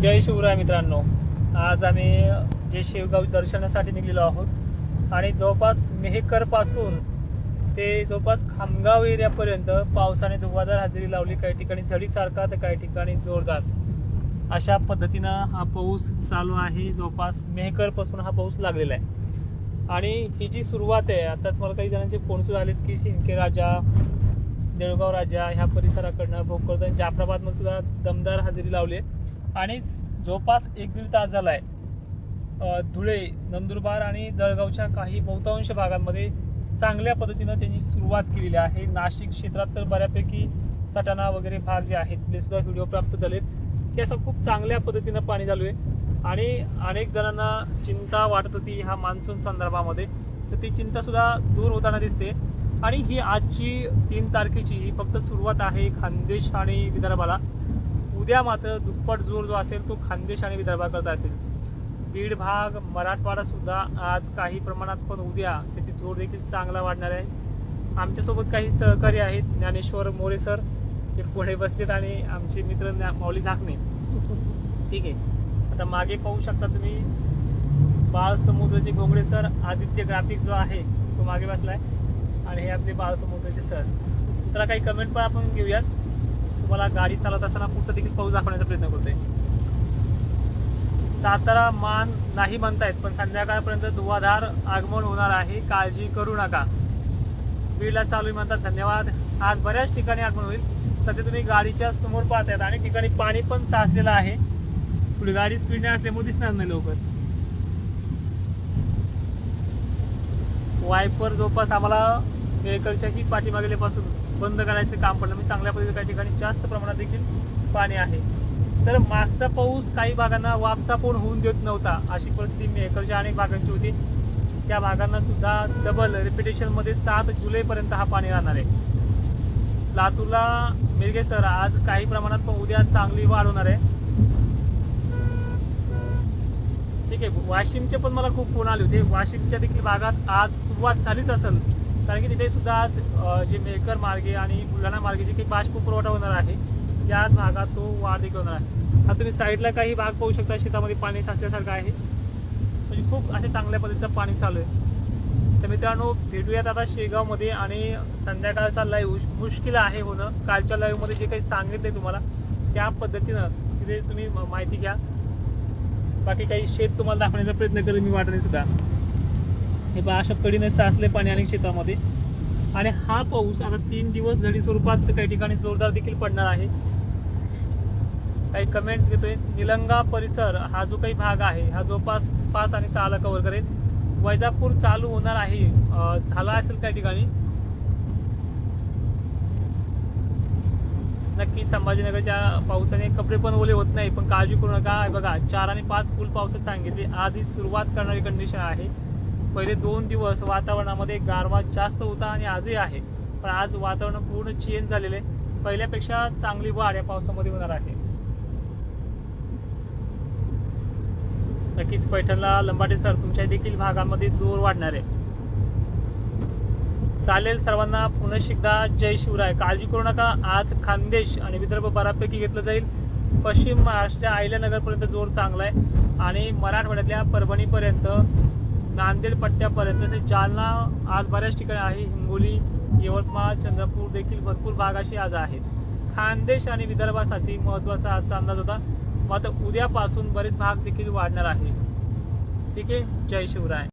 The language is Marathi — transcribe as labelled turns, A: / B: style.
A: जय शिवराय मित्रांनो, आज आम्ही जे शेवगाव दर्शनासाठी निघलेलो आहोत आणि जवळपास मेहकर पासून ते जवळपास खामगाव एरियापर्यंत पावसाने धुवाधार हजेरी लावली. काही ठिकाणी झडीसारखा तर काही ठिकाणी जोरदार अशा पद्धतीनं हा पाऊस चालू आहे. जवळपास मेहकर पासून हा पाऊस लागलेला आहे आणि ही जी सुरुवात आहे, आताच मला काही जणांचे फोन सुद्धा आलेत की शिंदे राजा, देऊळगाव राजा ह्या परिसराकडनं भोकरदन जाफराबादमध्ये सुद्धा दमदार हजेरी लावली आणि जवळपास 1-1.5 तास झाला आहे. धुळे, नंदुरबार आणि जळगावच्या काही बहुतांश भागांमध्ये चांगल्या पद्धतीनं त्यांनी सुरुवात केलेली आहे. नाशिक क्षेत्रात तर बऱ्यापैकी सटाणा वगैरे भाग जे आहेत तिथे सुद्धा व्हिडिओ प्राप्त झालेत की असं खूप चांगल्या पद्धतीनं पाणी चालू आहे आणि अनेक जणांना चिंता वाटत होती ह्या मान्सून संदर्भामध्ये, तर ती चिंता सुद्धा दूर होताना दिसते. आणि ही आजची 3 तारखेची ही फक्त सुरुवात आहे खानदेश आणि विदर्भाला. उद्या मात्र दुप्पट जोर जो असेल तो खानदेश आणि विदर्भाकरता असेल. बीड भाग, मराठवाडा सुद्धा आज काही प्रमाणात, पण उद्या त्याची जोर देखील चांगला वाढणार आहे. आमच्यासोबत काही सहकारी आहेत, ज्ञानेश्वर मोरे सर हे पुढे बसलेत आणि आमचे मित्र माऊली झाकणे. ठीक आहे, आता मागे पाहू शकता तुम्ही बाळसमुद्रचे घोंगडे सर, आदित्य ग्राफिक्स जो आहे तो मागे बसलाय आणि हे आपले बाळसमुद्रचे सर. दुसरा काही कमेंट पण आपण घेऊयात. तुम्हाला गाडी चालवत असताना पुढचा देखील पाऊस दाखवण्याचा प्रयत्न करतोय. सातारा मान नाही म्हणतायत, पण संध्याकाळपर्यंत धुवाधार आगमन होणार आहे, काळजी करू नका. बीडला चालू म्हणतात, धन्यवाद. आज बऱ्याच ठिकाणी आगमन होईल. सध्या तुम्ही गाडीच्या समोर पाहतायत आणि ठिकाणी पाणी पण साचलेलं आहे. पुढे गाडी स्पीडने असल्यामुळे दिसणार नाही लवकर. वायपर जवळपास आम्हाला मेहकरच्या ही पाठीमागेपासून बंद करायचं काम पडलं. मी चांगल्या पद्धतीने काही ठिकाणी जास्त प्रमाणात देखील पाणी आहे. तर मागचा पाऊस काही भागांना वापसा पण होऊन देत नव्हता, अशी परिस्थिती मेहकरच्या अनेक भागांची होती. त्या भागांना सुद्धा डबल रिपिटेशनमध्ये 7 जुलैपर्यंत हा पाणी राहणार आहे. लातूरला मिरगे सर आज काही प्रमाणात, पण उद्या चांगली वाढ होणार आहे. ठीक आहे, वाशिमचे पण मला खूप फोन आले होते. वाशिमच्या देखील भागात आज सुरुवात झालीच असेल, कारण की तिथे सुद्धा आज जे मेहकर मार्गे आणि बुलढाणा मार्गे जे काही बाष्प पुरवठा होणार आहे त्याच भागात तो वाढ देखील होणार आहे. आता तुम्ही साईडला काही भाग पाहू शकता, शेतामध्ये पाणी साचल्यासारखं आहे, म्हणजे खूप असे चांगल्या पद्धतीचं पाणी चालू आहे. तर मित्रांनो, भेटूयात आता शेगावमध्ये आणि संध्याकाळचा लाईव्ह मुश्किल आहे होणं. कालच्या लाईव्हमध्ये जे काही सांगितले तुम्हाला त्या पद्धतीनं तिथे तुम्ही माहिती घ्या. बाकी काही शेत तुम्हाला दाखवण्याचा प्रयत्न करेल मी वाटणे सुद्धा. हे पहा, अशा कडीने साचले पाणी अनेक शेतामध्ये आणि हा पाऊस आता 3 दिवस झडी स्वरूपात काही ठिकाणी जोरदार देखील पडणार आहे. काही कमेंट्स घेतोय. निलंगा परिसर हा जो काही भाग आहे हा जवळपास 5 आणि 6 ला कव्हर करेल. वैजापूर चालू होणार आहे, झाला असेल काही ठिकाणी. नक्की संभाजीनगरच्या पावसाने कपडे पण ओले होत नाही, पण काळजी करू नका. बघा, 4 आणि 5 फुल पावसात सांगितले. आज ही सुरुवात करणारी कंडिशन आहे. पहिले 2 दिवस वातावरणामध्ये गारवा जास्त होता आणि आजही आहे, पण आज वातावरण पूर्ण चेंज झालेले आहे. पहिल्यापेक्षा चांगली वाढ या पावसामध्ये होणार आहे. नक्कीच पैठणला लंबाटे सर तुमच्या देखील भागामध्ये जोर वाढणार आहे. चालेल, सर्वांना पुन्हा एकदा जय शिवराय. काळजी करू नका. आज खानदेश आणि विदर्भ बऱ्यापैकी घेतलं जाईल. पश्चिम महाराष्ट्राच्या अहिल्यानगरपर्यंत जोर चांगला आहे आणि मराठवाड्यातल्या परभणीपर्यंत, नांदेड पट्ट्यापर्यंत, तसेच जालना आज बऱ्याच ठिकाणी आहे. हिंगोली, यवतमाळ, चंद्रपूर देखील भरपूर भाग असे आज आहेत. खानदेश आणि विदर्भासाठी महत्त्वाचा आजचा अंदाज होता. मात्र उद्यापासून बरेच भाग देखील वाढणार आहे. ठीक आहे, जय शिवराय.